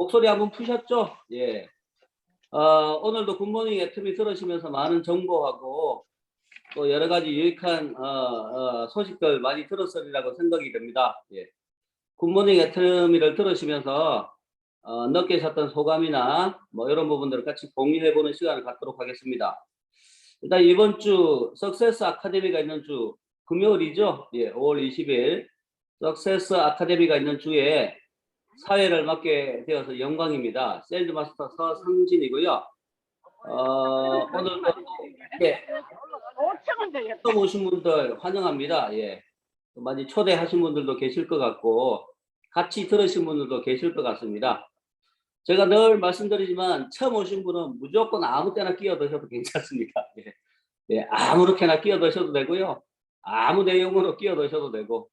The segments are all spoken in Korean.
목소리 한번 푸셨죠? 예. 오늘도 굿모닝 애터미 들으시면서 많은 정보하고 또 여러 가지 유익한 소식들 많이 들었으리라고 생각이 됩니다. 예. 굿모닝 애터미를 들으시면서 느끼셨던 소감이나 뭐 이런 부분들을 같이 공유해보는 시간을 갖도록 하겠습니다. 일단 이번 주 석세스 아카데미가 있는 주 금요일이죠. 예, 5월 20일 석세스 아카데미가 있는 주에 사회를 맡게 되어서 영광입니다. 셀즈 마스터 서상진이고요. 오늘도 예, 처음 오신 분들 환영합니다. 예, 많이 초대하신 분들도 계실 것 같고 같이 들으신 분들도 계실 것 같습니다. 제가 늘 말씀드리지만 처음 오신 분은 무조건 아무 때나 끼어드셔도 괜찮습니다. 예, 예, 아무렇게나 끼어드셔도 되고요. 아무 내용으로 끼어드셔도 되고,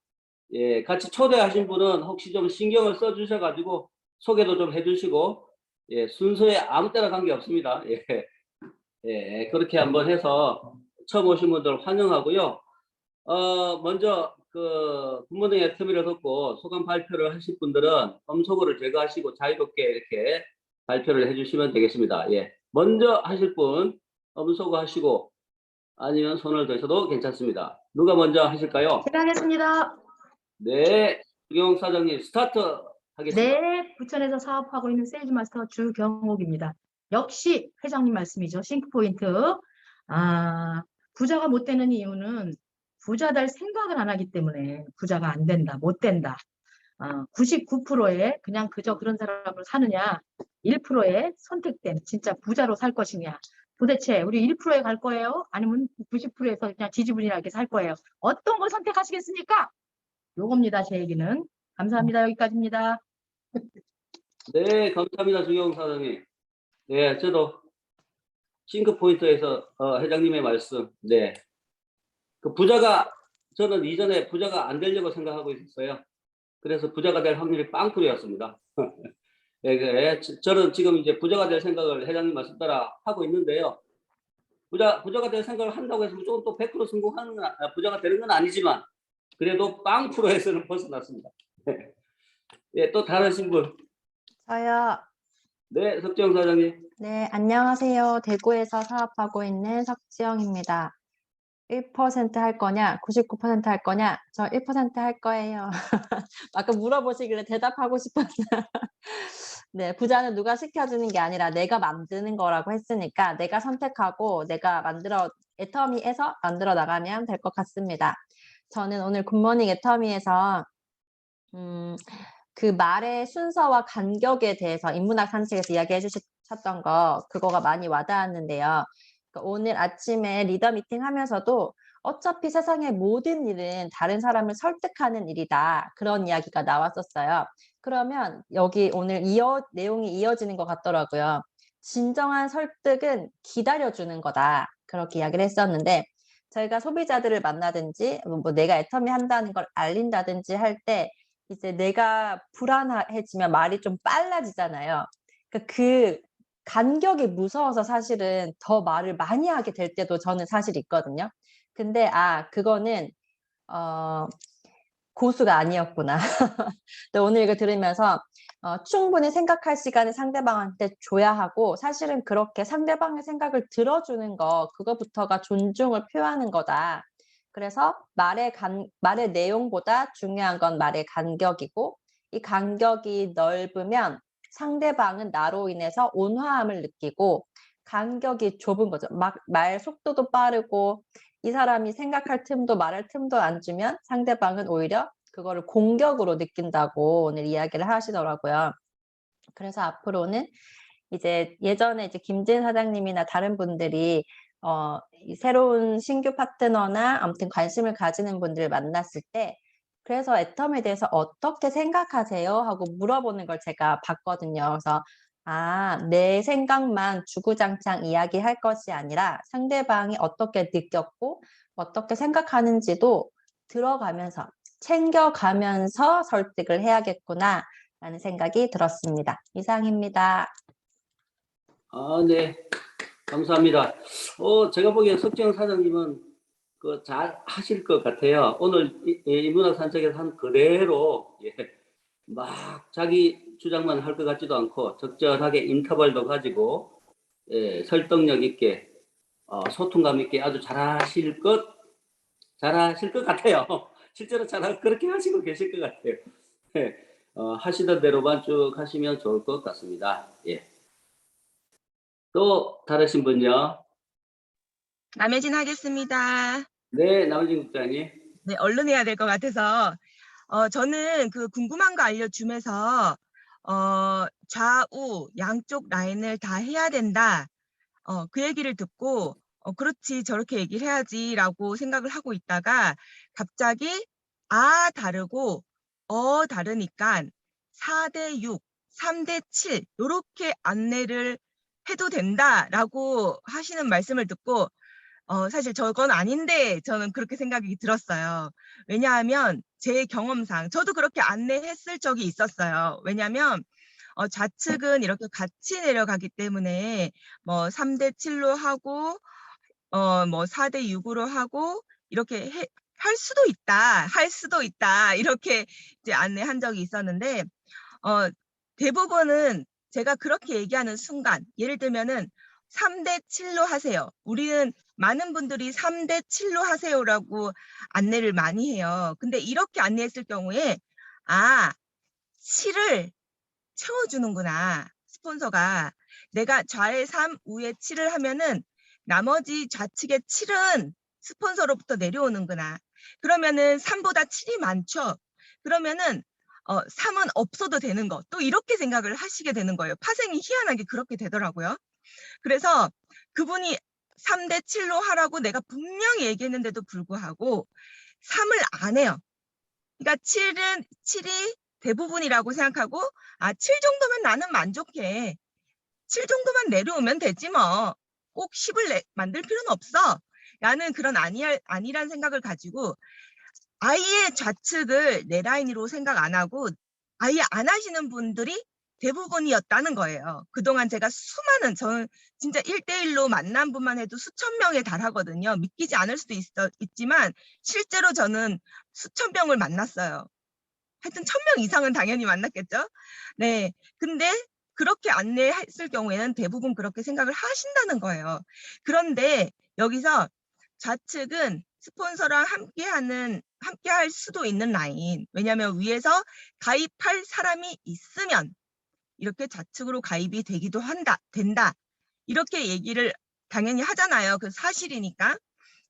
예, 같이 초대하신 분은 혹시 좀 신경을 써주셔가지고 소개도 좀 해주시고, 예, 순서에 아무 때나 관계 없습니다. 예, 예, 그렇게 한번 해서 처음 오신 분들 환영하고요. 먼저 그 굿모닝 애터미를 듣고 소감 발표를 하실 분들은 음소거를 제거하시고 자유롭게 이렇게 발표를 해주시면 되겠습니다. 예, 먼저 하실 분 음소거 하시고 아니면 손을 드셔도 괜찮습니다. 누가 먼저 하실까요? 제가 하겠습니다. 네, 주경 사장님 스타트 하겠습니다. 네, 부천에서 사업하고 있는 세일즈 마스터 주경옥입니다. 역시 회장님 말씀이죠. 싱크포인트. 부자가 못 되는 이유는 부자 될 생각을 안 하기 때문에 부자가 안 된다, 못 된다. 99%의 그냥 그저 그런 사람으로 사느냐, 1%의 선택된 진짜 부자로 살 것이냐. 도대체 우리 1%에 갈 거예요? 아니면 90%에서 그냥 지지분이하게 살 거예요? 어떤 걸 선택하시겠습니까? 요겁니다, 제 얘기는. 감사합니다. 여기까지입니다. 네, 감사합니다, 주경 사장님. 네, 저도 싱크포인트에서 회장님의 말씀, 네, 그 부자가 저는 이전에 부자가 안 되려고 생각하고 있었어요. 그래서 부자가 될 확률이 빵꾸였습니다. 네, 저는 지금 이제 부자가 될 생각을 회장님 말씀 따라 하고 있는데요. 부자가 될 생각을 한다고 해서 무조건 또 100% 성공하는 부자가 되는 건 아니지만 그래도 빵프로에서는 벗어났습니다. 네, 또 다른 신분. 저요. 네, 석정 사장님. 네, 안녕하세요. 대구에서 사업하고 있는 석지영입니다. 1% 할 거냐, 99% 할 거냐? 저 1% 할 거예요. 아까 물어보시길래 대답하고 싶었어요. 네, 부자는 누가 시켜주는 게 아니라 내가 만드는 거라고 했으니까 내가 선택하고 내가 애터미에서 만들어 나가면 될 것 같습니다. 저는 오늘 굿모닝 애터미에서 그 말의 순서와 간격에 대해서 인문학 산책에서 이야기해 주셨던 그거가 많이 와닿았는데요. 그러니까 오늘 아침에 리더 미팅 하면서도 어차피 세상의 모든 일은 다른 사람을 설득하는 일이다. 그런 이야기가 나왔었어요. 그러면 여기 오늘 내용이 이어지는 것 같더라고요. 진정한 설득은 기다려주는 거다. 그렇게 이야기를 했었는데 저희가 소비자들을 만나든지 뭐 내가 애터미 한다는 걸 알린다든지 할 때 이제 내가 불안해지면 말이 좀 빨라지잖아요. 그러니까 그 간격이 무서워서 사실은 더 말을 많이 하게 될 때도 저는 사실 있거든요. 근데 그거는 고수가 아니었구나. 오늘 이거 들으면서 충분히 생각할 시간을 상대방한테 줘야 하고 사실은 그렇게 상대방의 생각을 들어주는 그거부터가 존중을 표하는 거다. 그래서 말의 내용보다 중요한 건 말의 간격이고 이 간격이 넓으면 상대방은 나로 인해서 온화함을 느끼고 간격이 좁은 거죠. 말 속도도 빠르고 이 사람이 생각할 틈도 말할 틈도 안 주면 상대방은 오히려 그거를 공격으로 느낀다고 오늘 이야기를 하시더라고요. 그래서 앞으로는 예전에 김진 사장님이나 다른 분들이 새로운 신규 파트너나 아무튼 관심을 가지는 분들을 만났을 때 그래서 애텀에 대해서 어떻게 생각하세요? 하고 물어보는 걸 제가 봤거든요. 그래서 내 생각만 주구장창 이야기할 것이 아니라 상대방이 어떻게 느꼈고 어떻게 생각하는지도 들어가면서 챙겨가면서 설득을 해야겠구나 라는 생각이 들었습니다. 이상입니다. 네, 감사합니다. 제가 보기엔 석정 사장님은 잘 하실 것 같아요. 오늘 인문학 산책에서 한 그대로 막 자기 주장만 할 것 같지도 않고 적절하게 인터벌도 가지고 설득력 있게 소통감 있게 아주 잘하실 것 같아요. 실제로 그렇게 하시고 계실 것 같아요. 하시던 대로만 쭉 하시면 좋을 것 같습니다. 예. 또 다르신 분요? 남혜진 하겠습니다. 네, 남진 국장님. 네, 얼른 해야 될 것 같아서 저는 그 궁금한 거 알려주면서 좌우 양쪽 라인을 다 해야 된다. 그 얘기를 듣고 그렇지 저렇게 얘기를 해야지라고 생각을 하고 있다가 갑자기 다르고 다르니까 4대 6, 3대 7 요렇게 안내를 해도 된다라고 하시는 말씀을 듣고 사실 저건 아닌데 저는 그렇게 생각이 들었어요. 왜냐하면 제 경험상 저도 그렇게 안내했을 적이 있었어요. 왜냐하면 좌측은 이렇게 같이 내려가기 때문에 뭐 3대 7로 하고 뭐 4대 6으로 하고 이렇게 할 수도 있다 이렇게 이제 안내한 적이 있었는데 대부분은 제가 그렇게 얘기하는 순간 예를 들면은 3대 7로 하세요. 우리는 많은 분들이 3대 7로 하세요라고 안내를 많이 해요. 근데 이렇게 안내했을 경우에 7을 채워주는구나. 스폰서가 내가 좌에 3, 우에 7을 하면은 나머지 좌측의 7은 스폰서로부터 내려오는구나. 그러면은 3보다 7이 많죠. 그러면은 3은 없어도 되는 거. 또 이렇게 생각을 하시게 되는 거예요. 파생이 희한하게 그렇게 되더라고요. 그래서 그분이 3대 7로 하라고 내가 분명히 얘기했는데도 불구하고 3을 안 해요. 그러니까 7이 대부분이라고 생각하고 7 정도면 나는 만족해. 7 정도만 내려오면 되지 뭐. 꼭 10을 만들 필요는 없어. 라는 그런 아니란 생각을 가지고 아예 좌측을 내 라인으로 생각 안 하고 아예 안 하시는 분들이 대부분이었다는 거예요. 그동안 제가 저는 진짜 1대1로 만난 분만 해도 수천 명에 달하거든요. 믿기지 않을 수도 있지만 실제로 저는 수천 명을 만났어요. 하여튼 1000명 이상은 당연히 만났겠죠. 네. 근데 그렇게 안내했을 경우에는 대부분 그렇게 생각을 하신다는 거예요. 그런데 여기서 좌측은 스폰서랑 함께 할 수도 있는 라인. 왜냐하면 위에서 가입할 사람이 있으면 이렇게 좌측으로 가입이 되기도 된다. 이렇게 얘기를 당연히 하잖아요. 그 사실이니까.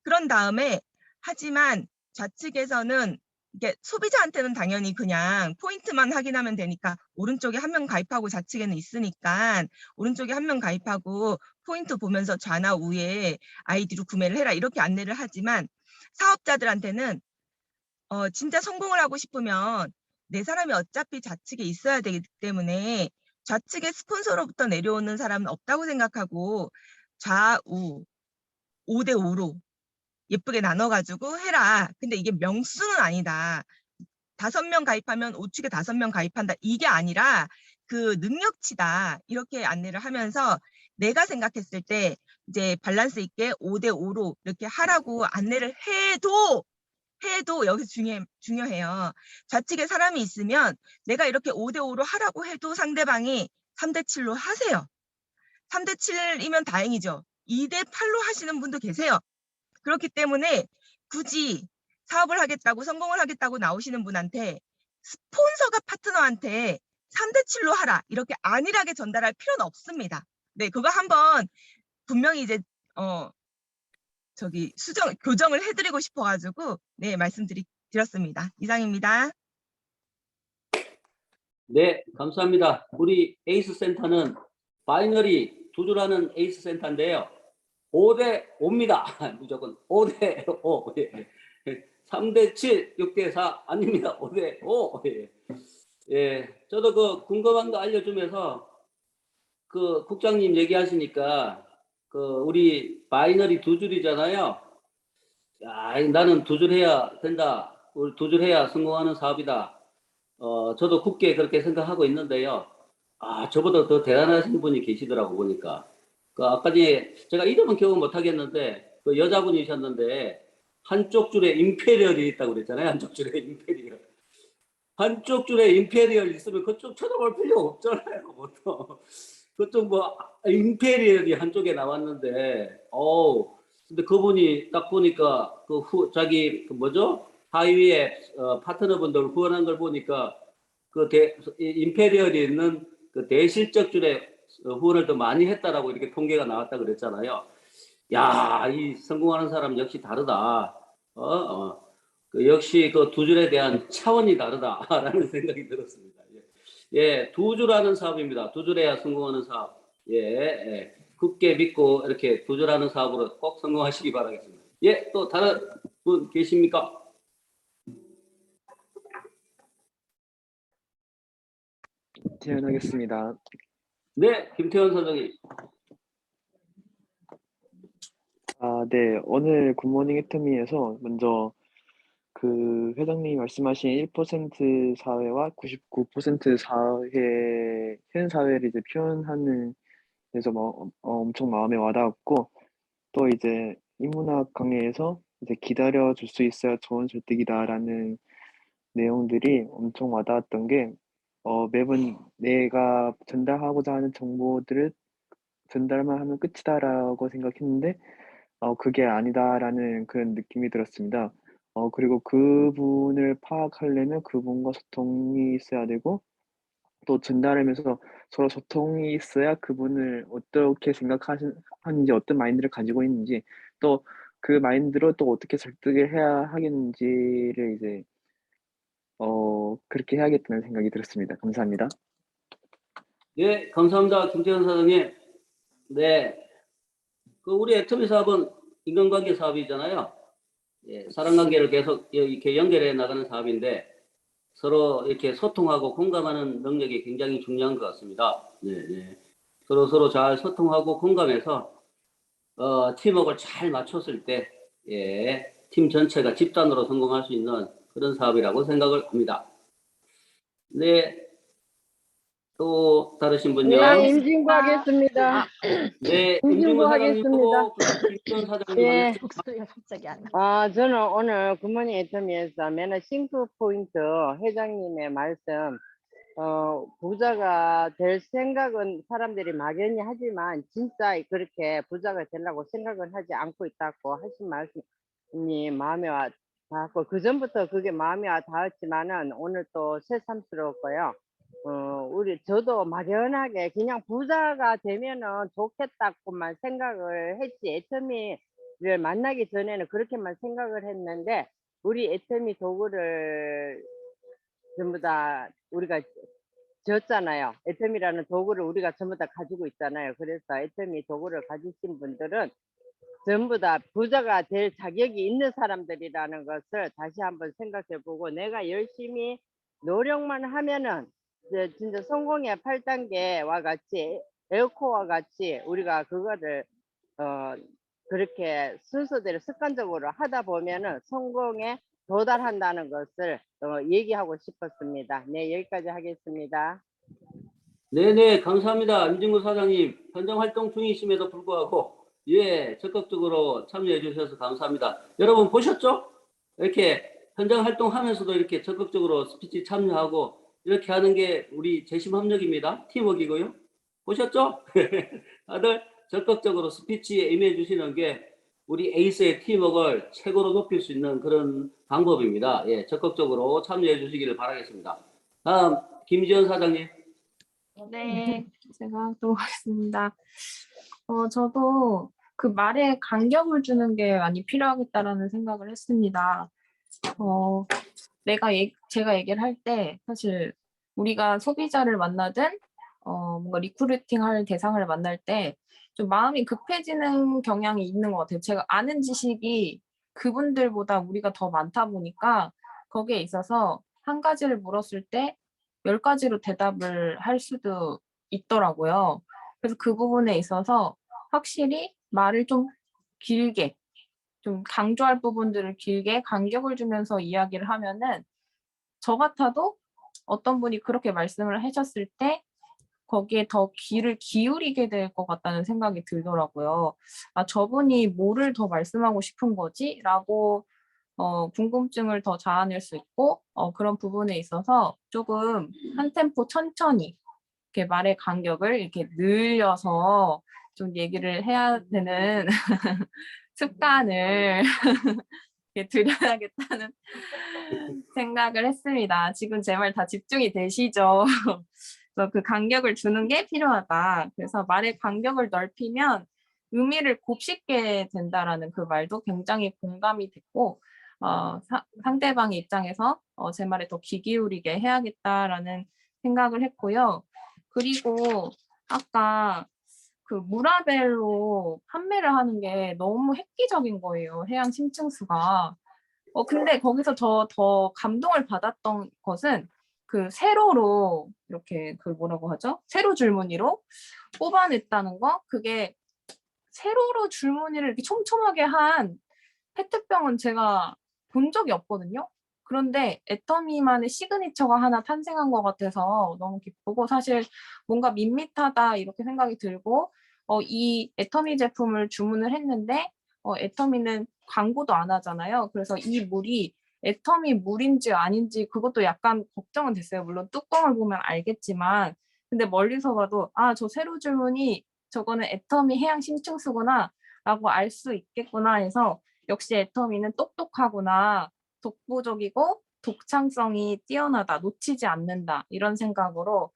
그런 다음에 하지만 좌측에서는 이게 소비자한테는 당연히 그냥 포인트만 확인하면 되니까 오른쪽에 한 명 가입하고 좌측에는 있으니까 오른쪽에 한 명 가입하고 포인트 보면서 좌나 우에 아이디로 구매를 해라 이렇게 안내를 하지만 사업자들한테는 진짜 성공을 하고 싶으면 내 사람이 어차피 좌측에 있어야 되기 때문에 좌측에 스폰서로부터 내려오는 사람은 없다고 생각하고 좌우 5대 5로 예쁘게 나눠가지고 해라. 근데 이게 명수는 아니다. 5명 가입하면 우측에 5명 가입한다. 이게 아니라 그 능력치다. 이렇게 안내를 하면서 내가 생각했을 때 이제 밸런스 있게 5대 5로 이렇게 하라고 안내를 해도 여기서 중요해요. 좌측에 사람이 있으면 내가 이렇게 5대 5로 하라고 해도 상대방이 3대 7로 하세요. 3대 7이면 다행이죠. 2대 8로 하시는 분도 계세요. 그렇기 때문에 굳이 사업을 하겠다고 성공을 하겠다고 나오시는 분한테 스폰서가 파트너한테 3대 7로 하라 이렇게 안일하게 전달할 필요는 없습니다. 네, 그거 한번 분명히 이제 교정을 해드리고 싶어가지고 네 말씀드렸습니다. 이상입니다. 네, 감사합니다. 우리 에이스 센터는 바이너리 두 줄 하는 에이스 센터인데요. 5대 5입니다. 무조건 5대 5. 3대 7, 6대 4 아닙니다. 5대 5. 저도 그 궁금한 거 알려주면서 그 국장님 얘기하시니까 그 우리 바이너리 두 줄이잖아요. 나는 두 줄 해야 된다. 우리 두 줄 해야 성공하는 사업이다. 저도 굳게 그렇게 생각하고 있는데요. 저보다 더 대단하신 분이 계시더라고 보니까. 아까 전에 제가 이름은 기억 못 하겠는데 그 여자분이셨는데 한쪽 줄에 임페리얼이 있다고 그랬잖아요. 한쪽 줄에 임페리얼. 한쪽 줄에 임페리얼 있으면 그쪽 쳐다볼 필요 없잖아요, 보통. 그쪽 뭐 임페리얼이 한쪽에 나왔는데, 근데 그분이 딱 보니까 자기 그 뭐죠? 하위에 파트너분들 후원한 걸 보니까 임페리얼이 있는 그 대실적 줄에 후원을 더 많이 했다라고 이렇게 통계가 나왔다 그랬잖아요. 야, 이 성공하는 사람 역시 다르다. 역시 그 두 줄에 대한 차원이 다르다라는 생각이 들었습니다. 예, 두 줄하는 사업입니다. 두 줄해야 성공하는 사업. 예, 굳게 믿고 이렇게 두 줄하는 사업으로 꼭 성공하시기 바라겠습니다. 예, 또 다른 분 계십니까? 제안하겠습니다. 네, 김태원 선생님. 네. 오늘 굿모닝 애터미에서 먼저 그 회장님이 말씀하신 1% 사회와 99% 사회, 현 사회를 이제 표현하는 데서 엄청 마음에 와닿았고, 또 이제 인문학 강의에서 이제 기다려 줄 수 있어야 좋은 설득이다라는 내용들이 엄청 와닿았던 게, 매번 내가 전달하고자 하는 정보들을 전달만 하면 끝이다라고 생각했는데, 그게 아니다라는 그런 느낌이 들었습니다. 그리고 그분을 파악하려면 그분과 소통이 있어야 되고, 또 전달하면서 서로 소통이 있어야 그분을 어떻게 하는지, 어떤 마인드를 가지고 있는지, 또 그 마인드로 또 어떻게 설득을 해야 하겠는지를 이제 그렇게 해야겠다는 생각이 들었습니다. 감사합니다. 네, 감사합니다. 김태현 사장님. 네. 우리 애터미 사업은 인간관계 사업이잖아요. 예, 사람관계를 계속 이렇게 연결해 나가는 사업인데 서로 이렇게 소통하고 공감하는 능력이 굉장히 중요한 것 같습니다. 네. 서로 잘 소통하고 공감해서 팀워크를 잘 맞췄을 때, 예, 팀 전체가 집단으로 성공할 수 있는 그런 사업이라고 생각을 합니다. 네. 또 다르신 분요? 네, 임진구 하겠습니다. 네, 임진구 임진구 하겠습니다. 사장님하고 김전 사장님 예. 하겠습니다. 목소리가 갑자기 안 나. 저는 오늘 굿모닝 애터미에서 매너 싱크 포인트 회장님의 말씀, 부자가 될 생각은 사람들이 막연히 하지만 진짜 그렇게 부자가 되려고 생각은 하지 않고 있다고 하신 말씀이 마음에 와 닿았고, 그 전부터 그게 마음에 와 닿았지만은 오늘 또 새삼스럽고요. 저도 막연하게 그냥 부자가 되면은 좋겠다고만 생각을 했지, 애터미를 만나기 전에는 그렇게만 생각을 했는데, 우리 애터미 도구를 전부 다 우리가 졌잖아요. 애터미라는 도구를 우리가 전부 다 가지고 있잖아요. 그래서 애터미 도구를 가지신 분들은 전부 다 부자가 될 자격이 있는 사람들이라는 것을 다시 한번 생각해 보고, 내가 열심히 노력만 하면은 이제 진짜 성공의 8단계와 같이, 에어코어와 같이 우리가 그거를 그렇게 순서대로 습관적으로 하다 보면은 성공에 도달한다는 것을 얘기하고 싶었습니다. 네, 여기까지 하겠습니다. 네네, 감사합니다. 임진구 사장님, 현장 활동 중이심에도 불구하고, 예, 적극적으로 참여해 주셔서 감사합니다. 여러분 보셨죠? 이렇게 현장 활동하면서도 이렇게 적극적으로 스피치 참여하고, 이렇게 하는 게 우리 재심합력입니다. 팀워크이고요. 보셨죠? 다들 적극적으로 스피치에 임해 주시는 게 우리 에이스의 팀워크를 최고로 높일 수 있는 그런 방법입니다. 예, 적극적으로 참여해 주시기를 바라겠습니다. 다음, 김지연 사장님. 네, 제가 또 하겠습니다. 저도 그 말에 간격을 주는 게 많이 필요하겠다라는 생각을 했습니다. 제가 얘기를 할 때 사실 우리가 소비자를 만나든 뭔가 리크루팅 할 대상을 만날 때 좀 마음이 급해지는 경향이 있는 것 같아요. 제가 아는 지식이 그분들보다 우리가 더 많다 보니까 거기에 있어서 한 가지를 물었을 때 10가지로 대답을 할 수도 있더라고요. 그래서 그 부분에 있어서 확실히 말을 좀 길게, 좀 강조할 부분들을 길게 간격을 주면서 이야기를 하면은 저 같아도 어떤 분이 그렇게 말씀을 하셨을 때 거기에 더 귀를 기울이게 될 것 같다는 생각이 들더라고요. 아, 저분이 뭐를 더 말씀하고 싶은 거지? 라고 궁금증을 더 자아낼 수 있고 그런 부분에 있어서 조금 한 템포 천천히 이렇게 말의 간격을 이렇게 늘려서 좀 얘기를 해야 되는 습관을 이렇게 들여야겠다는 생각을 했습니다. 지금 제 말 다 집중이 되시죠? 그래서 그 간격을 주는 게 필요하다. 그래서 말의 간격을 넓히면 의미를 곱씹게 된다라는 그 말도 굉장히 공감이 됐고 상대방의 입장에서 제 말에 더 귀 기울이게 해야겠다라는 생각을 했고요. 그리고 아까 그 무라벨로 판매를 하는 게 너무 획기적인 거예요. 해양 심층수가. 근데 거기서 저 더 감동을 받았던 것은 그 세로로 이렇게 그 뭐라고 하죠? 세로 줄무늬로 뽑아냈다는 거. 그게 세로로 줄무늬를 이렇게 촘촘하게 한 페트병은 제가 본 적이 없거든요. 그런데 애터미만의 시그니처가 하나 탄생한 것 같아서 너무 기쁘고 사실 뭔가 밋밋하다 이렇게 생각이 들고 이 애터미 제품을 주문을 했는데 애터미는 광고도 안 하잖아요. 그래서 이 물이 애터미 물인지 아닌지 그것도 약간 걱정은 됐어요. 물론 뚜껑을 보면 알겠지만 근데 멀리서 봐도 저 세로 줄무늬 저거는 애터미 해양 심층수구나 라고 알 수 있겠구나 해서 역시 애터미는 똑똑하구나, 독보적이고 독창성이 뛰어나다, 놓치지 않는다 이런 생각으로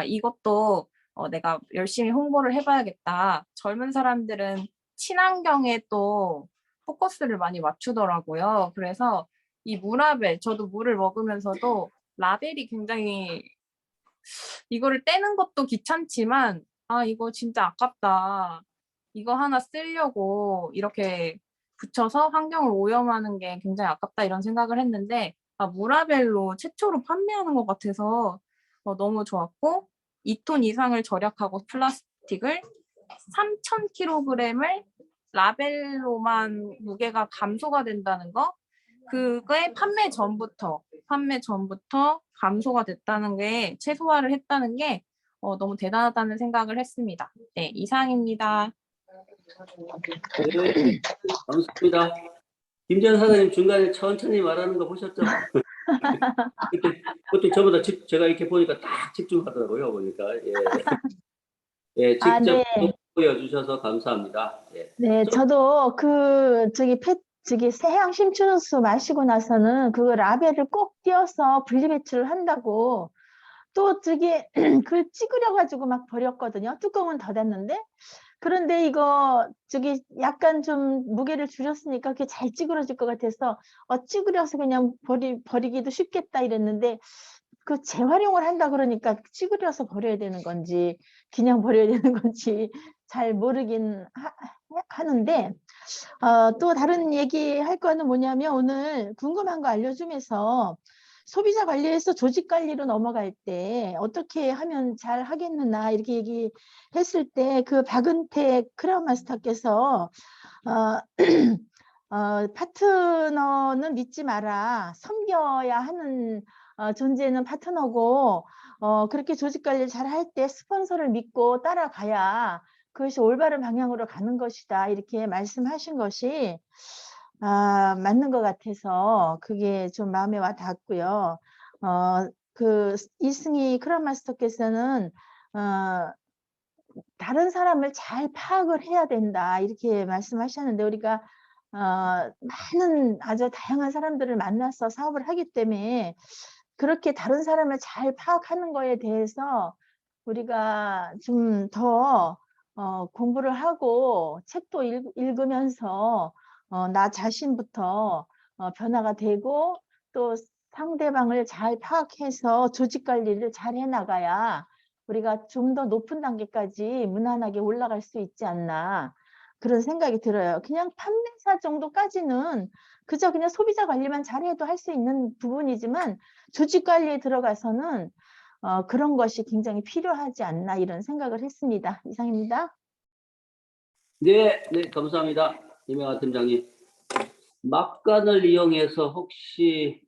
이것도 내가 열심히 홍보를 해봐야겠다. 젊은 사람들은 친환경에 또 포커스를 많이 맞추더라고요. 그래서 이 무라벨, 저도 물을 먹으면서도 라벨이 굉장히 이거를 떼는 것도 귀찮지만 이거 진짜 아깝다. 이거 하나 쓰려고 이렇게 붙여서 환경을 오염하는 게 굉장히 아깝다 이런 생각을 했는데 무라벨로 최초로 판매하는 것 같아서 너무 좋았고 2톤 이상을 절약하고 플라스틱을 3,000kg을 라벨로만 무게가 감소가 된다는 거 그게 판매 전부터 감소가 됐다는 게 최소화를 했다는 게 너무 대단하다는 생각을 했습니다. 네, 이상입니다. 네, 감사합니다. 김전 사장님 중간에 천천히 말하는 거 보셨죠? 그때 저보다 제가 이렇게 보니까 딱 집중하더라고요. 보니까 예, 직접 네. 보여주셔서 감사합니다. 예. 네, 저도 저기 해양 심층수 마시고 나서는 그 라벨을 꼭 띄어서 분리배출을 한다고 또 그걸 찍으려가지고 막 버렸거든요. 뚜껑은 닫았는데. 그런데 이거 약간 좀 무게를 줄였으니까 그게 잘 찌그러질 것 같아서 찌그려서 그냥 버리기도 쉽겠다 이랬는데 그 재활용을 한다 그러니까 찌그려서 버려야 되는 건지 그냥 버려야 되는 건지 잘 모르긴 하는데 또 다른 얘기할 거는 뭐냐면 오늘 궁금한 거 알려주면서 소비자 관리에서 조직 관리로 넘어갈 때 어떻게 하면 잘 하겠느냐 이렇게 얘기했을 때 그 박은택 크라운 마스터께서 파트너는 믿지 마라. 섬겨야 하는 존재는 파트너고 그렇게 조직 관리를 잘 할 때 스폰서를 믿고 따라가야 그것이 올바른 방향으로 가는 것이다. 이렇게 말씀하신 것이 맞는 것 같아서 그게 좀 마음에 와 닿고요. 그 이승희 크라운 마스터께서는 다른 사람을 잘 파악을 해야 된다. 이렇게 말씀하셨는데 우리가 많은 아주 다양한 사람들을 만나서 사업을 하기 때문에 그렇게 다른 사람을 잘 파악하는 거에 대해서 우리가 좀 더 공부를 하고 책도 읽으면서 나 자신부터 변화가 되고 또 상대방을 잘 파악해서 조직 관리를 잘 해나가야 우리가 좀 더 높은 단계까지 무난하게 올라갈 수 있지 않나 그런 생각이 들어요. 그냥 판매사 정도까지는 그저 그냥 소비자 관리만 잘해도 할 수 있는 부분이지만 조직 관리에 들어가서는 그런 것이 굉장히 필요하지 않나 이런 생각을 했습니다. 이상입니다. 네, 감사합니다. 이명아 팀장님. 막간을 이용해서 혹시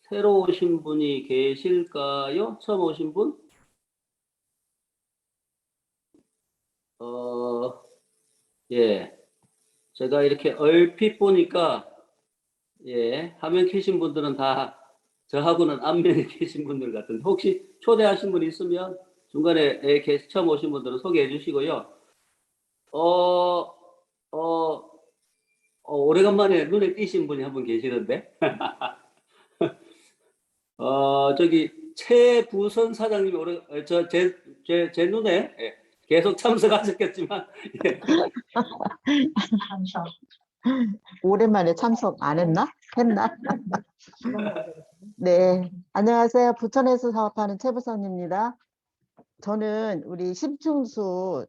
새로 오신 분이 계실까요? 처음 오신 분? 예. 제가 이렇게 얼핏 보니까 예, 화면 켜신 분들은 다 저하고는 앞면에 계신 분들 같은데 혹시 초대하신 분 있으면 중간에 처음 오신 분들은 소개해 주시고요. 오래간만에 눈에 띄신 분이 한 분 계시는데 저기 최부선 사장님이 제 눈에 계속 참석하셨겠지만 예. 오랜만에 참석 안 했나? 했나? 네, 안녕하세요. 부천에서 사업하는 최부선입니다. 저는 우리 심층수에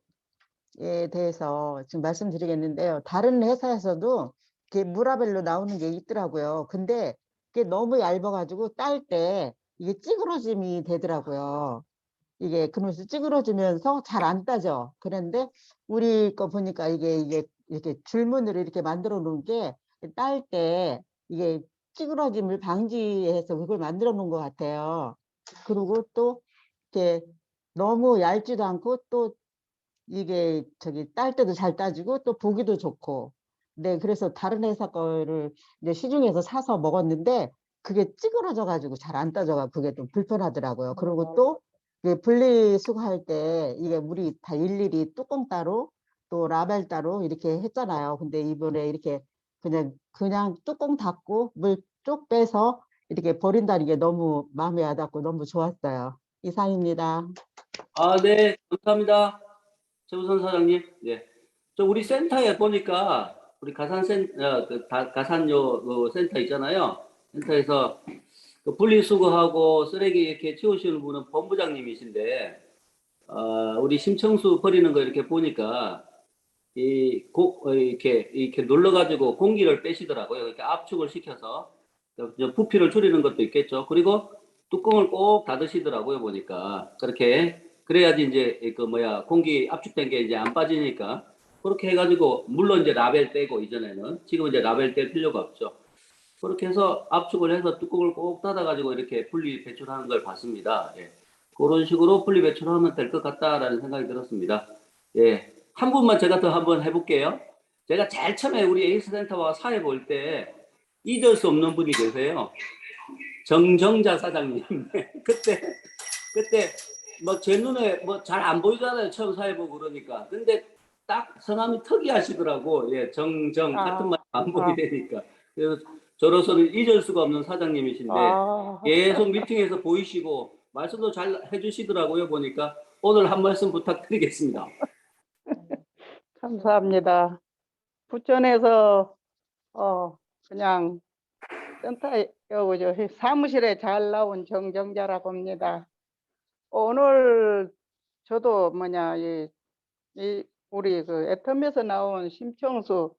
대해서 지금 말씀드리겠는데요. 다른 회사에서도 이렇게 무라벨로 나오는 게 있더라고요. 근데 이게 너무 얇아가지고 딸 때 이게 찌그러짐이 되더라고요. 이게 그러면서 찌그러지면서 잘 안 따져. 그런데 우리 거 보니까 이게 이렇게 줄무늬로 이렇게 만들어 놓은 게 딸 때 이게 찌그러짐을 방지해서 그걸 만들어 놓은 것 같아요. 그리고 또 이렇게 너무 얇지도 않고 또 이게 저기 딸 때도 잘 따지고 또 보기도 좋고. 네, 그래서 다른 회사 거를 이제 시중에서 사서 먹었는데 그게 찌그러져 가지고 잘 안 따져가 그게 좀 불편하더라고요. 그리고 또 이게 분리수거할 때 이게 우리 다 일일이 뚜껑 따로 또 라벨 따로 이렇게 했잖아요. 근데 이번에 이렇게 그냥 뚜껑 닫고 물 쭉 빼서 이렇게 버린다는 게 너무 마음에 와닿고 너무 좋았어요. 이상입니다. 네, 감사합니다. 최우선 사장님. 네. 저 우리 센터에 보니까 우리 가산요 그 센터 있잖아요. 센터에서 그 분리수거하고 쓰레기 이렇게 치우시는 분은 본부장님이신데, 우리 심청수 버리는 거 이렇게 보니까 이렇게 눌러가지고 공기를 빼시더라고요. 이렇게 압축을 시켜서 부피를 줄이는 것도 있겠죠. 그리고 뚜껑을 꼭 닫으시더라고요. 보니까 그렇게 그래야지 이제 공기 압축된 게 이제 안 빠지니까 그렇게 해가지고 물론 이제 라벨 떼고 이전에는 지금 이제 라벨 뗄 필요가 없죠. 그렇게 해서 압축을 해서 뚜껑을 꼭 닫아가지고 이렇게 분리 배출하는 걸 봤습니다. 예. 그런 식으로 분리 배출하면 될 것 같다라는 생각이 들었습니다. 예. 한 분만 제가 더 한번 해볼게요. 제가 제일 처음에 우리 에이스센터와 사회 볼 때 잊을 수 없는 분이 계세요. 정정자 사장님. 그때 뭐 제 눈에 뭐 잘 안 보이잖아요. 처음 사회 보고 그러니까. 근데 딱 성함이 특이하시더라고. 예, 같은 말 반복이 되니까. 그래서 저로서는 잊을 수가 없는 사장님이신데 계속 미팅에서 보이시고 말씀도 잘 해주시더라고요. 보니까 오늘 한 말씀 부탁드리겠습니다. 감사합니다. 부천에서 그냥 센터에 사무실에 잘 나온 정정자라고 합니다. 오늘 저도 우리 그 애텀에서 나온 심청수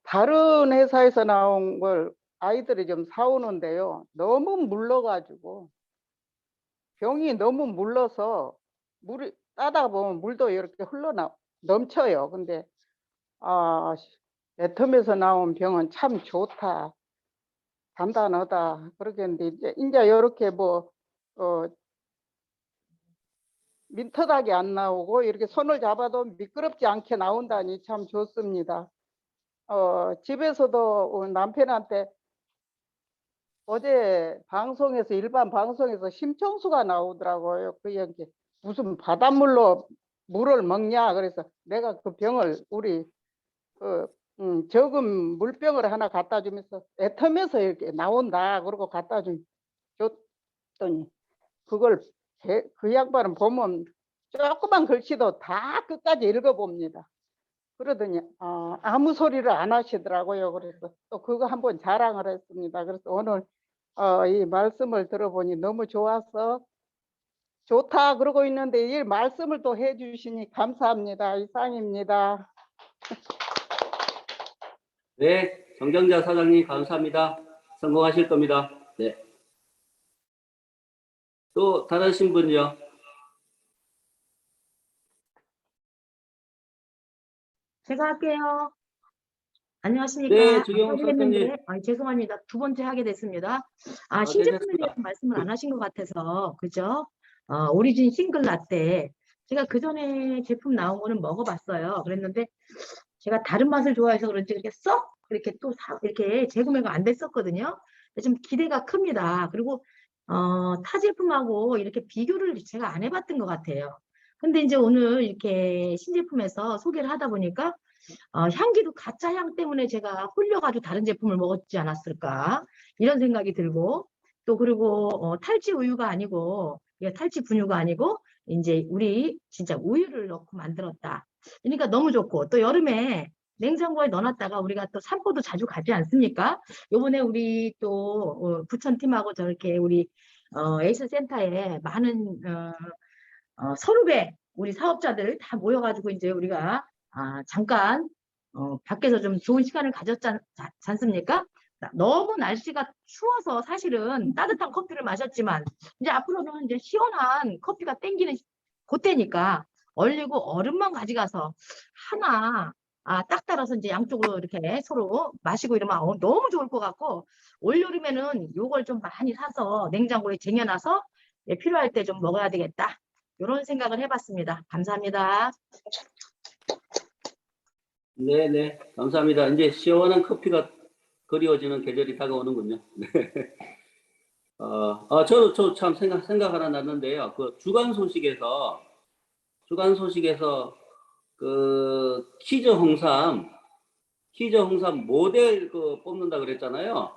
다른 회사에서 나온 걸 아이들이 좀 사오는데요. 너무 물러가지고 병이 너무 물러서 물이 따다 보면 물도 이렇게 넘쳐요. 근데 애텀에서 나온 병은 참 좋다, 단단하다 그러겠는데 이제 이렇게 민터닥이 안 나오고 이렇게 손을 잡아도 미끄럽지 않게 나온다니 참 좋습니다. 집에서도 남편한테 어제 방송에서 일반 방송에서 심청수가 나오더라고요. 그 여기 무슨 바닷물로 물을 먹냐 그래서 내가 그 병을 우리 적은 물병을 하나 갖다 주면서 애텀에서 이렇게 나온다 그러고 갖다 줬더니 그걸 그 양반은 보면 조그만 글씨도 다 끝까지 읽어봅니다. 그러더니 아무 소리를 안 하시더라고요. 그래서 또 그거 한번 자랑을 했습니다. 그래서 오늘 이 말씀을 들어보니 너무 좋아서 좋다 그러고 있는데 이 말씀을 또 해주시니 감사합니다. 이상입니다. 네, 정정자 사장님 감사합니다. 성공하실 겁니다. 네. 또 다르신 분요? 제가 할게요. 안녕하십니까. 네, 주경 아까 했는데, 선생님. 죄송합니다. 두 번째 하게 됐습니다. 신제품에 괜찮습니다. 대해서 말씀을 안 하신 것 같아서, 그죠? 오리진 싱글 라떼. 제가 그 전에 제품 나온 거는 먹어봤어요. 그랬는데, 제가 다른 맛을 좋아해서 그런지 그렇게 썩 이렇게 또 이렇게 재구매가 안 됐었거든요. 좀 기대가 큽니다. 그리고 타 제품하고 이렇게 비교를 제가 안 해봤던 것 같아요. 근데 이제 오늘 이렇게 신제품에서 소개를 하다 보니까 향기도 가짜 향 때문에 제가 홀려가지고 다른 제품을 먹었지 않았을까 이런 생각이 들고 또 그리고 탈지 우유가 아니고 탈지 분유가 아니고 이제 우리 진짜 우유를 넣고 만들었다. 그러니까 너무 좋고 또 여름에 냉장고에 넣어놨다가 우리가 또 산보도 자주 가지 않습니까? 요번에 우리 또 부천팀하고 저렇게 우리 에이스 센터에 많은 서로 배 우리 사업자들 다 모여가지고 이제 우리가 잠깐 밖에서 좀 좋은 시간을 가졌지 않습니까? 너무 날씨가 추워서 사실은 따뜻한 커피를 마셨지만 이제 앞으로는 이제 시원한 커피가 땡기는 그때니까 얼리고 얼음만 가져가서 하나 딱 따라서 이제 양쪽으로 이렇게 서로 마시고 이러면 너무 좋을 것 같고 올여름에는 요걸 좀 많이 사서 냉장고에 쟁여놔서 필요할 때 좀 먹어야 되겠다. 이런 생각을 해봤습니다. 감사합니다. 네, 감사합니다. 이제 시원한 커피가 그리워지는 계절이 다가오는군요. 네. 저도 참 생각 하나 났는데요. 그 주간 소식에서 그 키즈 홍삼 모델 뽑는다 그랬잖아요.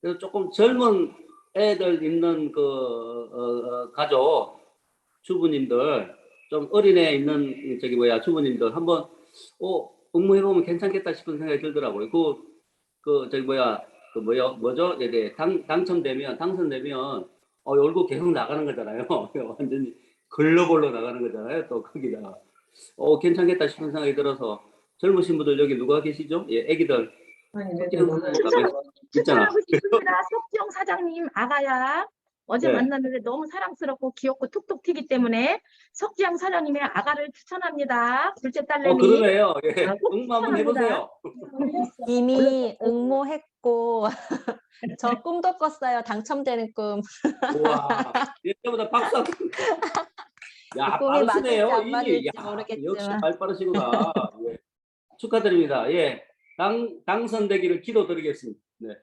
그래서 조금 젊은 애들 있는 가족 주부님들 좀 어린애 있는 주부님들 한번 응모해보면 괜찮겠다 싶은 생각이 들더라고요. 당선되면 얼굴 계속 나가는 거잖아요. 완전히 글로벌로 나가는 거잖아요. 또 거기다가 괜찮겠다 싶은 생각이 들어서 젊으신 분들 여기 누가 계시죠? 예, 애기들. 추천하고 싶습니다. 석지영 사장님 아가야. 어제 네. 만났는데 너무 사랑스럽고 귀엽고 툭툭 튀기 때문에 석지영 사장님의 아가를 추천합니다. 둘째 딸내미. 그러네요. 예. 꼭 응모 한번 추천합니다. 해보세요. 이미 응모했고 저 꿈도 꿨어요. 당첨되는 꿈. 우와, 예전보다 박수. 야, 꿈이 맞을지 빠르시네요. 안 맞을지 역시 모르겠지만 말 빠르시구나. 예. 축하드립니다. 예, 당선되기를 기도드리겠습니다. 네.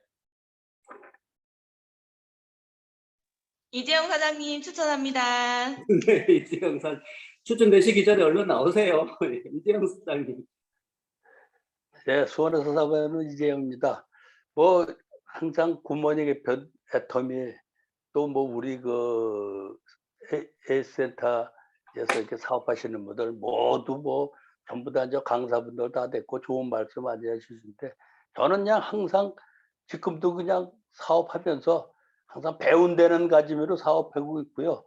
이재용 사장님 추천합니다. 네, 이재영 사 추천되시기 전에 얼른 나오세요. 이재영 사장님. 네, 수원에서 사업하는 이재영입니다. 뭐 항상 굿모닝의 애터미 또 뭐 우리 에이스센터에서 이렇게 사업하시는 분들 모두 뭐 전부 다 이제 강사분들 다 됐고 좋은 말씀 많이 해주시는데 저는 그냥 항상 지금도 그냥 사업하면서 항상 배운다는 가짐으로 사업하고 있고요.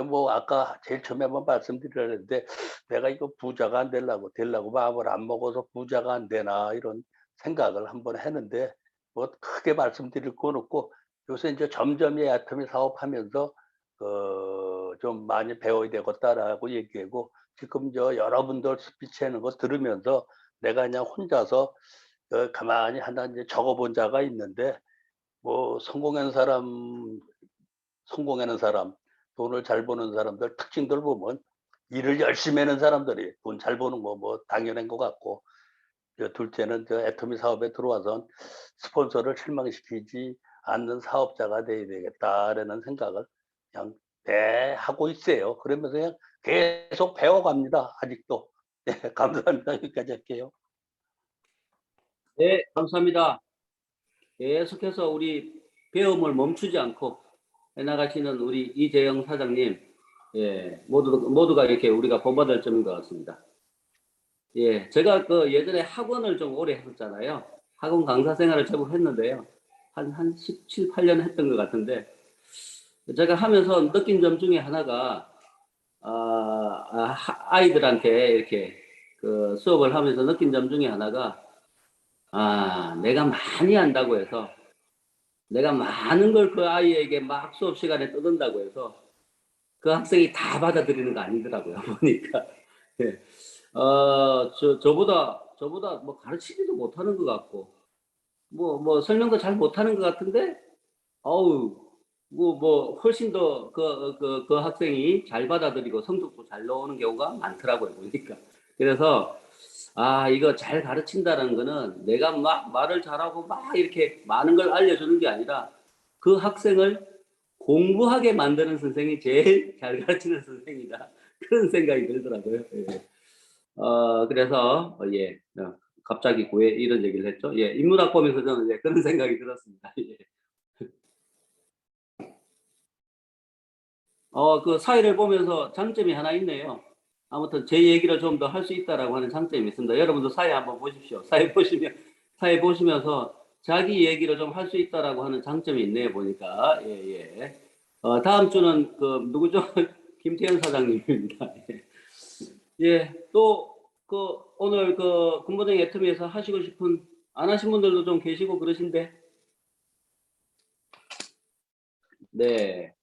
뭐 아까 제일 처음에 한번 말씀드렸는데 내가 이거 부자가 안 되려고 마음을 안 먹어서 부자가 안 되나 이런 생각을 한번 했는데 뭐 크게 말씀드릴 건 없고 요새 이제 점점 이 애터미 사업하면서 좀 많이 배워야 되겠다라고 얘기하고 지금 여러분들 스피치 하는 거 들으면서 내가 그냥 혼자서 가만히 하나 이제 적어본 자가 있는데 뭐 성공하는 사람 돈을 잘 버는 사람들 특징들 보면 일을 열심히 하는 사람들이 돈 잘 버는 거 뭐 당연한 것 같고 둘째는 애터미 사업에 들어와서 스폰서를 실망시키지 않는 사업자가 돼야 되겠다라는 생각을 그냥 하고 있어요. 그러면서 그냥 계속 배워갑니다. 아직도. 네, 감사합니다. 여기까지 할게요. 네, 감사합니다. 계속해서 우리 배움을 멈추지 않고 해나가시는 우리 이재영 사장님, 예, 모두가 이렇게 우리가 본받을 점인 것 같습니다. 예, 제가 예전에 학원을 좀 오래 했었잖아요. 학원 강사 생활을 제법 했는데요. 한 17, 8년 했던 것 같은데, 제가 하면서 느낀 점 중에 하나가, 아이들한테 이렇게 수업을 하면서 느낀 점 중에 하나가, 내가 많이 한다고 해서, 내가 많은 걸 그 아이에게 막 수업 시간에 떠든다고 해서, 그 학생이 다 받아들이는 거 아니더라고요, 보니까. 예. 저보다 뭐 가르치지도 못하는 것 같고, 뭐 설명도 잘 못하는 것 같은데, 훨씬 더 그 학생이 잘 받아들이고 성적도 잘 나오는 경우가 많더라고요, 보니까. 그래서, 아, 이거 잘 가르친다는 거는 내가 막 말을 잘하고 막 이렇게 많은 걸 알려주는 게 아니라 그 학생을 공부하게 만드는 선생이 제일 잘 가르치는 선생이다. 그런 생각이 들더라고요. 예. 그래서, 예, 갑자기 왜 이런 얘기를 했죠? 예, 인문학 보면서 저는 이제 그런 생각이 들었습니다. 예. 그 사회를 보면서 장점이 하나 있네요. 아무튼 제 얘기를 좀 더 할 수 있다라고 하는 장점이 있습니다. 여러분도 사회 한번 보십시오. 사회 보시면서 자기 얘기를 좀 할 수 있다라고 하는 장점이 있네요. 보니까. 예, 예. 다음 주는 그 누구죠? 김태현 사장님입니다. 예. 예, 또 그 오늘 그 군부대행 애터미에서 하시고 싶은 안 하신 분들도 좀 계시고 그러신데. 네.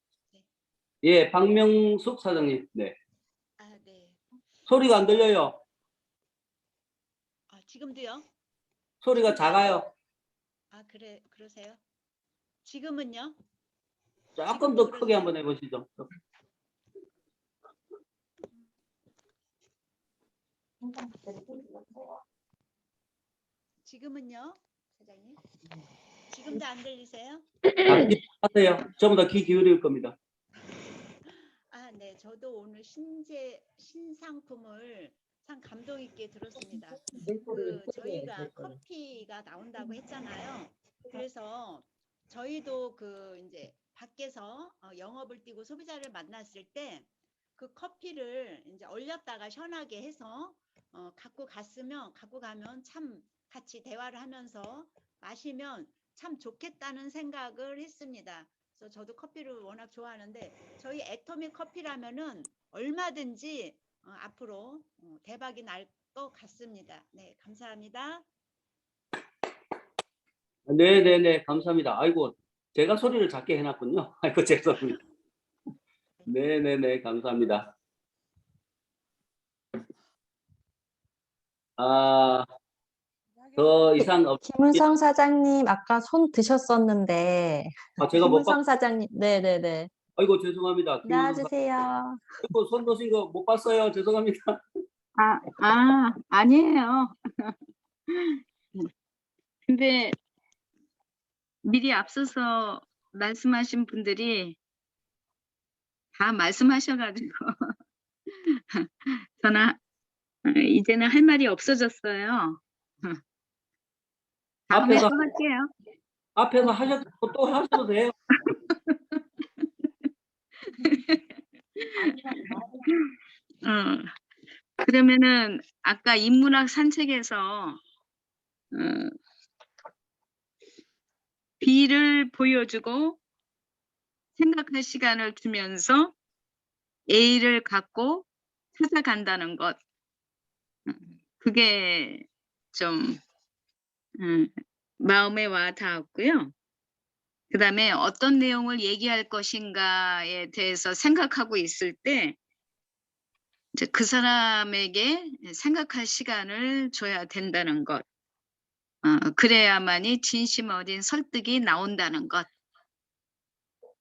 예, 박명숙 사장님. 네. 아, 네. 소리가 안 들려요. 아, 지금도요? 소리가 작아요. 아, 그러세요? 지금은요? 조금 더 크게 한번 해보시죠. 지금은요, 사장님? 지금도 안 들리세요? 하세요. 전부 다 귀 기울일 겁니다. 아, 네. 저도 오늘 신상품을 참 감동 있게 들었습니다. 저희가 커피가 나온다고 했잖아요. 그래서 저희도 이제 밖에서 영업을 뛰고 소비자를 만났을 때 그 커피를 이제 얼렸다가 시원하게 해서 갖고 가면 참 같이 대화를 하면서 마시면 참 좋겠다는 생각을 했습니다. 그래서 저도 커피를 워낙 좋아하는데 저희 애터미 커피라면은 얼마든지 앞으로 대박이 날 것 같습니다. 네, 감사합니다. 네네네, 감사합니다. 아이고, 제가 소리를 작게 해놨군요. 아이고, 죄송합니다. 네네네, 감사합니다. 더 이상 김은성 사장님 아까 손 드셨었는데. 제가 못 김은성 사장님, 네네네. 아이고, 죄송합니다. 나와주세요. 아이고, 손 드신 거 못 봤어요. 죄송합니다. 아니에요. 근데 미리 앞서서 말씀하신 분들이 다 말씀하셔가지고 저는 이제는 할 말이 없어졌어요. 다음에 또 할게요. 앞에서 하셨고 또 하셔도 돼요. 그러면은 아까 인문학 산책에서 B를 보여주고 생각할 시간을 주면서 A를 갖고 찾아간다는 것, 그게 좀 마음에 와 닿았고요. 그 다음에 어떤 내용을 얘기할 것인가에 대해서 생각하고 있을 때 이제 그 사람에게 생각할 시간을 줘야 된다는 것, 그래야만이 진심 어린 설득이 나온다는 것.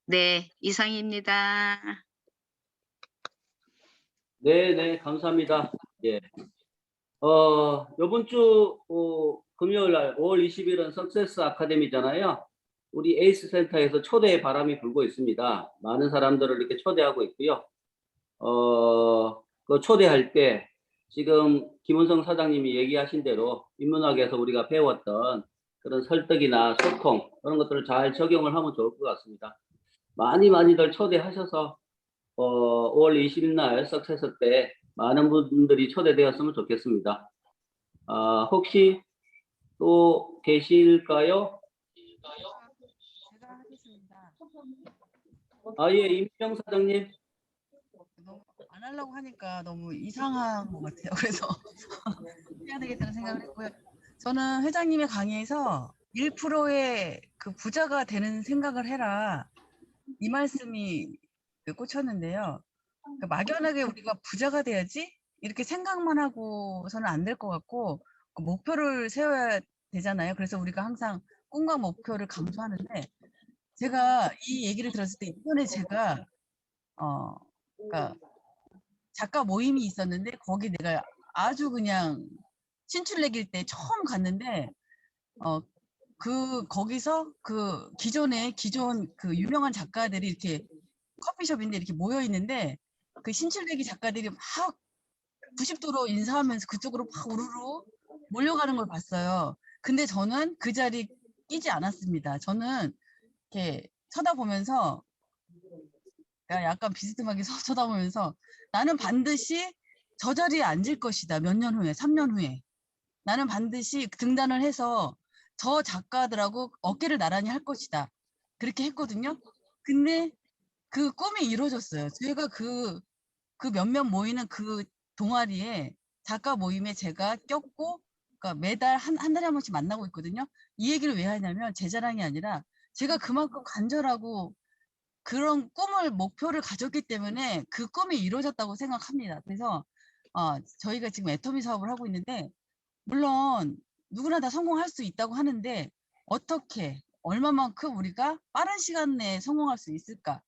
네, 이상입니다. 네, 감사합니다. 예. 이번 주 금요일 날 5월 20일은 석세스 아카데미잖아요. 우리 에이스 센터에서 초대의 바람이 불고 있습니다. 많은 사람들을 이렇게 초대하고 있고요. 그 초대할 때 지금 김은성 사장님이 얘기하신 대로 인문학에서 우리가 배웠던 그런 설득이나 소통 그런 것들을 잘 적용을 하면 좋을 것 같습니다. 많이들 초대하셔서 5월 20일 날 석세스 때 많은 분들이 초대되었으면 좋겠습니다. 혹시 또 계실까요? 제가 하겠습니다. 예, 임명 사장님. 안 하려고 하니까 너무 이상한 것 같아요. 그래서 해야 되겠다는 생각을 했고요. 저는 회장님의 강의에서 1%의 그 부자가 되는 생각을 해라. 이 말씀이 꽂혔는데요. 그러니까 막연하게 우리가 부자가 돼야지 이렇게 생각만 하고서는 안 될 것 같고 그 목표를 세워야 되잖아요. 그래서 우리가 항상 꿈과 목표를 강조하는데 제가 이 얘기를 들었을 때 이번에 제가 그러니까 작가 모임이 있었는데 거기 내가 아주 그냥 신출내길 때 처음 갔는데 거기서 기존 그 유명한 작가들이 이렇게 커피숍인데 이렇게 모여 있는데 그 신출내기 작가들이 막 90도로 인사하면서 그쪽으로 막 우르르 몰려가는 걸 봤어요. 근데 저는 그 자리에 끼지 않았습니다. 저는 이렇게 쳐다보면서 약간 비스듬하게 쳐다보면서 나는 반드시 저 자리에 앉을 것이다. 몇 년 후에, 3년 후에. 나는 반드시 등단을 해서 저 작가들하고 어깨를 나란히 할 것이다. 그렇게 했거든요. 근데 그 꿈이 이루어졌어요. 저희가 그 몇몇 모이는 그 동아리에 작가 모임에 제가 꼈고, 그러니까 매달 한 달에 한 번씩 만나고 있거든요. 이 얘기를 왜 하냐면 제 자랑이 아니라 제가 그만큼 간절하고 그런 목표를 가졌기 때문에 그 꿈이 이루어졌다고 생각합니다. 그래서 저희가 지금 애터미 사업을 하고 있는데 물론 누구나 다 성공할 수 있다고 하는데 어떻게 얼마만큼 우리가 빠른 시간 내에 성공할 수 있을까?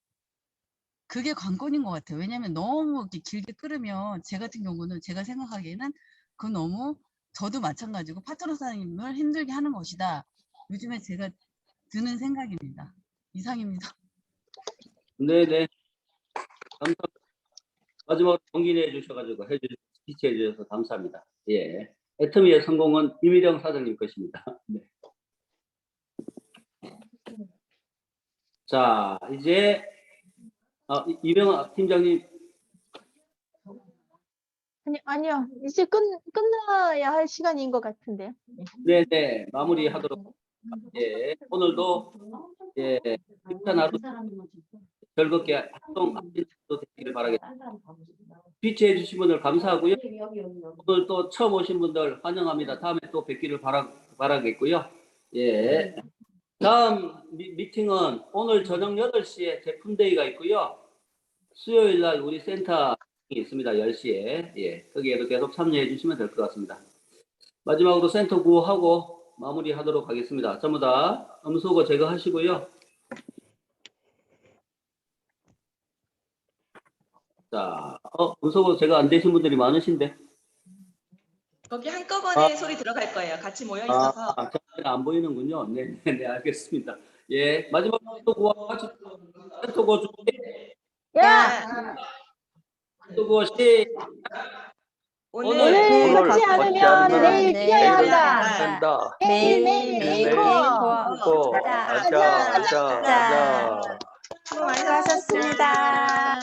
그게 관건인 것 같아요. 왜냐하면 너무 이렇게 길게 끌으면 제 같은 경우는 제가 생각하기에는 그 너무 저도 마찬가지고 파트너 사장님을 힘들게 하는 것이다. 요즘에 제가 드는 생각입니다. 이상입니다. 네네. 감사합니다. 마지막으로 용기 내주셔가지고 스피치 해주셔서 감사합니다. 예. 애터미의 성공은 이미령 사장님 것입니다. 네. 자, 이제 이명아 팀장님. 아니요. 이제 끝나야 할 시간인 것 같은데요. 네네. 마무리하도록. 예. 오늘도 예, 힘찬 하루 즐겁게 활동하시는 되기를 바라겠습니다. 스피치 해주신 분들 감사하고요. 오늘 또 처음 오신 분들 환영합니다. 다음에 또 뵙기를 바라겠고요. 예. 다음 미팅은 오늘 저녁 8시에 제품데이가 있고요. 수요일 날 우리 센터 있습니다. 10시에. 예. 거기에도 계속 참여해 주시면 될 것 같습니다. 마지막으로 센터 구호하고 마무리하도록 하겠습니다. 전부 다 음소거 제거하시고요. 자, 음소거 제거 안 되신 분들이 많으신데. 거기 한꺼번에 소리 들어갈 거예요. 같이 모여 있어서. 제가 안 보이는군요. 네, 네, 알겠습니다. 예, 마지막 센터 구호 같이 센터 구호 준비. 야! 센터 구호 시. 오늘 걷지 않으면 내일 뛰어야 한다. 매일매일 메이커. 가자. 수고 많이 하셨습니다.